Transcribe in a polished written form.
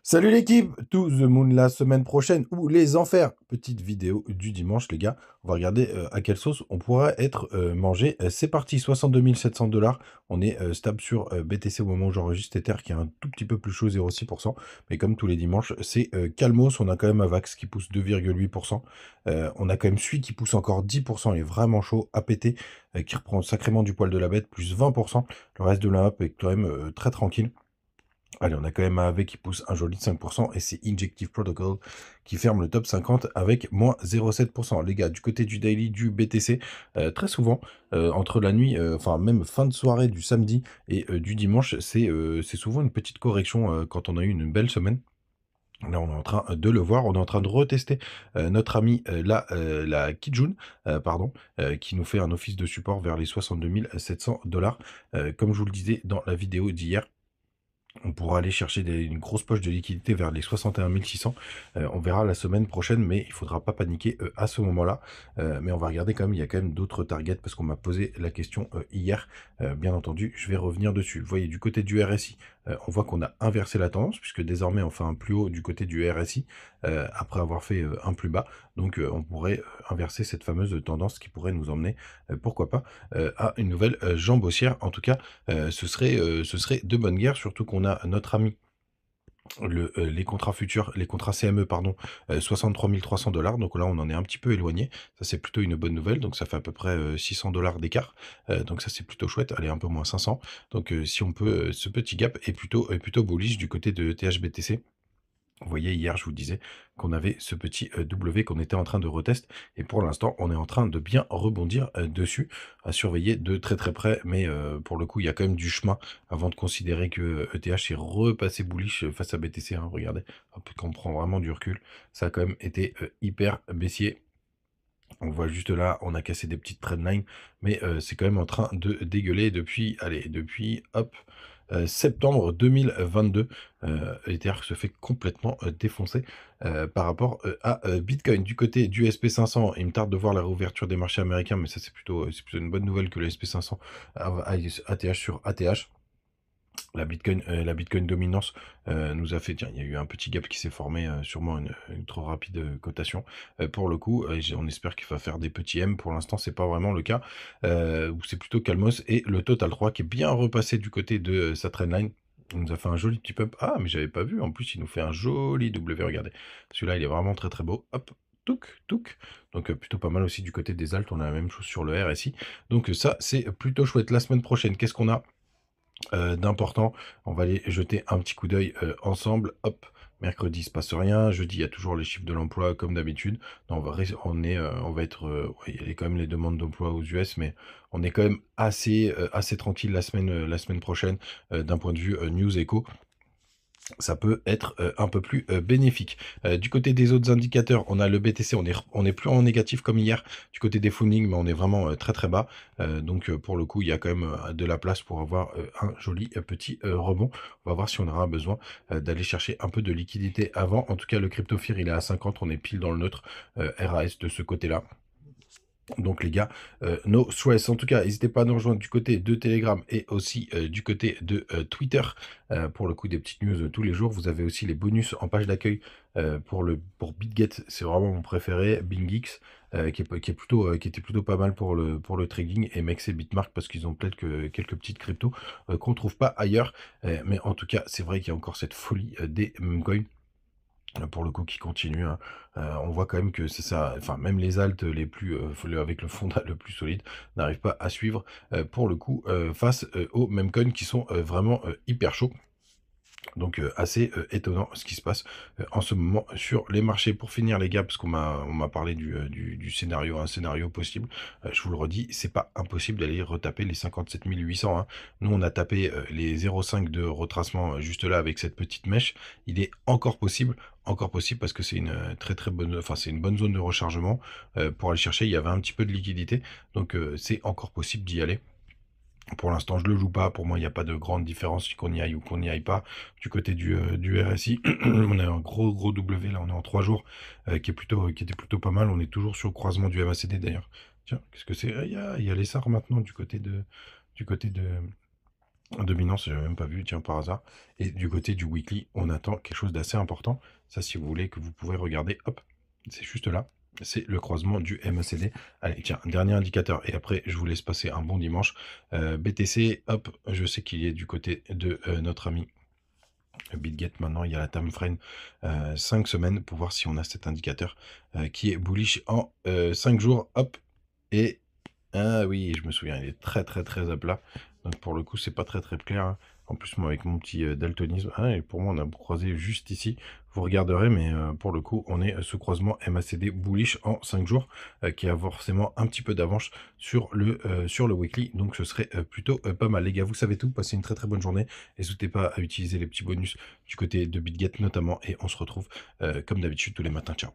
Salut l'équipe, To the Moon la semaine prochaine ou les enfers. Petite vidéo du dimanche les gars, on va regarder à quelle sauce on pourrait être mangé. C'est parti, 62 700 $. On est stable sur BTC au moment où j'enregistre Ether qui est un tout petit peu plus chaud, 0,6%. Mais comme tous les dimanches, c'est calmos. On a quand même Avax qui pousse 2,8%. On a quand même Sui qui pousse encore 10%, il est vraiment chaud. APT qui reprend sacrément du poil de la bête, plus 20%. Le reste de la map est quand même très tranquille. Allez, on a quand même AAV qui pousse un joli 5% et c'est Injective Protocol qui ferme le top 50 avec moins 0,7%. Les gars, du côté du daily, du BTC, très souvent, entre la nuit, enfin même fin de soirée du samedi et du dimanche, c'est souvent une petite correction quand on a eu une belle semaine. Là, on est en train de le voir, on est en train de retester notre ami la Kijun, pardon, qui nous fait un office de support vers les 62 700 $. Comme je vous le disais dans la vidéo d'hier, on pourra aller chercher une grosse poche de liquidité vers les 61 600. On verra la semaine prochaine, mais il ne faudra pas paniquer à ce moment-là. Mais on va regarder quand même, il y a quand même d'autres targets parce qu'on m'a posé la question hier. Bien entendu, je vais revenir dessus. Vous voyez, du côté du RSI, on voit qu'on a inversé la tendance puisque désormais on fait un plus haut du côté du RSI après avoir fait un plus bas. Donc on pourrait inverser cette fameuse tendance qui pourrait nous emmener, pourquoi pas, à une nouvelle jambe haussière. En tout cas, ce serait de bonne guerre, surtout qu'on a notre ami les contrats futurs, les contrats CME, pardon, 63 300 $. Donc là, on en est un petit peu éloigné. Ça, c'est plutôt une bonne nouvelle. Donc ça fait à peu près 600 $ d'écart. Donc ça, c'est plutôt chouette. Allez, un peu moins 500. Donc si on peut, ce petit gap est plutôt bullish du côté de THBTC. Vous voyez, hier, je vous disais qu'on avait ce petit W qu'on était en train de retest. Et pour l'instant, on est en train de bien rebondir dessus, à surveiller de très très près. Mais pour le coup, il y a quand même du chemin avant de considérer que ETH est repassé bullish face à BTC. Hein, regardez, hop, quand on prend vraiment du recul, ça a quand même été hyper baissier. On voit juste là, on a cassé des petites trendlines, mais c'est quand même en train de dégueuler depuis, allez, depuis, hop, septembre 2022. Ether se fait complètement défoncer par rapport à Bitcoin. Du côté du SP500, il me tarde de voir la réouverture des marchés américains, mais ça c'est plutôt une bonne nouvelle que le SP500 aille ATH sur ATH. La Bitcoin dominance nous a fait, tiens, il y a eu un petit gap qui s'est formé, sûrement une trop rapide cotation. Pour le coup, on espère qu'il va faire des petits M. Pour l'instant, c'est pas vraiment le cas. Ou c'est plutôt calmos. Et le Total 3 qui est bien repassé du côté de sa trendline. Il nous a fait un joli petit pump. Ah, mais j'avais pas vu. En plus, il nous fait un joli W. Regardez. Celui-là, il est vraiment très très beau. Hop. Touk, touk. Donc plutôt pas mal aussi du côté des alts. On a la même chose sur le RSI. Donc ça, c'est plutôt chouette. La semaine prochaine, qu'est-ce qu'on a d'important? On va aller jeter un petit coup d'œil ensemble. Hop, mercredi, il se passe rien. Jeudi, il y a toujours les chiffres de l'emploi comme d'habitude. Non, on va être, ouais, il y a quand même les demandes d'emploi aux US, mais on est quand même assez tranquille la semaine prochaine d'un point de vue news éco. Ça peut être un peu plus bénéfique. Du côté des autres indicateurs, on a le BTC, on est plus en négatif comme hier. Du côté des fundings, mais on est vraiment très très bas. Donc pour le coup, il y a quand même de la place pour avoir un joli petit rebond. On va voir si on aura besoin d'aller chercher un peu de liquidité avant. En tout cas, le CryptoFear, il est à 50, on est pile dans le neutre. RAS de ce côté-là. Donc les gars, no stress. En tout cas, n'hésitez pas à nous rejoindre du côté de Telegram et aussi du côté de Twitter pour le coup des petites news tous les jours. Vous avez aussi les bonus en page d'accueil pour BitGet, c'est vraiment mon préféré. BingX qui était plutôt pas mal pour le trading, et Mex et Bitmark parce qu'ils ont peut-être que quelques petites cryptos qu'on trouve pas ailleurs. Mais en tout cas, c'est vrai qu'il y a encore cette folie des coins pour le coup qui continue, hein. On voit quand même que c'est ça, enfin même les alts les plus avec le fondat le plus solide n'arrivent pas à suivre pour le coup face aux mêmes coins qui sont vraiment hyper chauds. Donc assez étonnant ce qui se passe en ce moment sur les marchés. Pour finir les gars, parce qu'on m'a parlé du scénario, un scénario possible, je vous le redis, c'est pas impossible d'aller retaper les 57 800, hein. Nous on a tapé les 0,5 de retracement juste là avec cette petite mèche. Il est encore possible parce que c'est une très très bonne, enfin c'est une bonne zone de rechargement. Pour aller chercher, il y avait un petit peu de liquidité, donc c'est encore possible d'y aller. Pour l'instant, je le joue pas. Pour moi, il n'y a pas de grande différence qu'on y aille ou qu'on n'y aille pas. Du côté du RSI, on a un gros W. Là, on est en 3 jours, qui était plutôt pas mal. On est toujours sur le croisement du MACD d'ailleurs. Tiens, qu'est-ce que c'est? Il y a les SAR maintenant du côté de Dominance, j'avais même pas vu, tiens, par hasard. Et du côté du weekly, on attend quelque chose d'assez important. Ça, si vous voulez, que vous pouvez regarder, hop, c'est juste là. C'est le croisement du MACD. Allez, tiens, dernier indicateur. Et après, je vous laisse passer un bon dimanche. BTC, hop, je sais qu'il est du côté de notre ami Bitget. Maintenant, il y a la time frame 5 semaines pour voir si on a cet indicateur qui est bullish en 5 jours. Hop, et ah oui, je me souviens, il est très très très à plat. Donc pour le coup, c'est pas très très clair, hein. En plus, moi, avec mon petit daltonisme, ah, et pour moi, on a croisé juste ici. Vous regarderez, mais pour le coup, on est ce croisement MACD bullish en 5 jours, qui a forcément un petit peu d'avance sur le weekly. Donc ce serait plutôt pas mal. Les gars, vous savez tout. Passez une très très bonne journée. N'hésitez pas à utiliser les petits bonus du côté de BitGet notamment. Et on se retrouve comme d'habitude tous les matins. Ciao.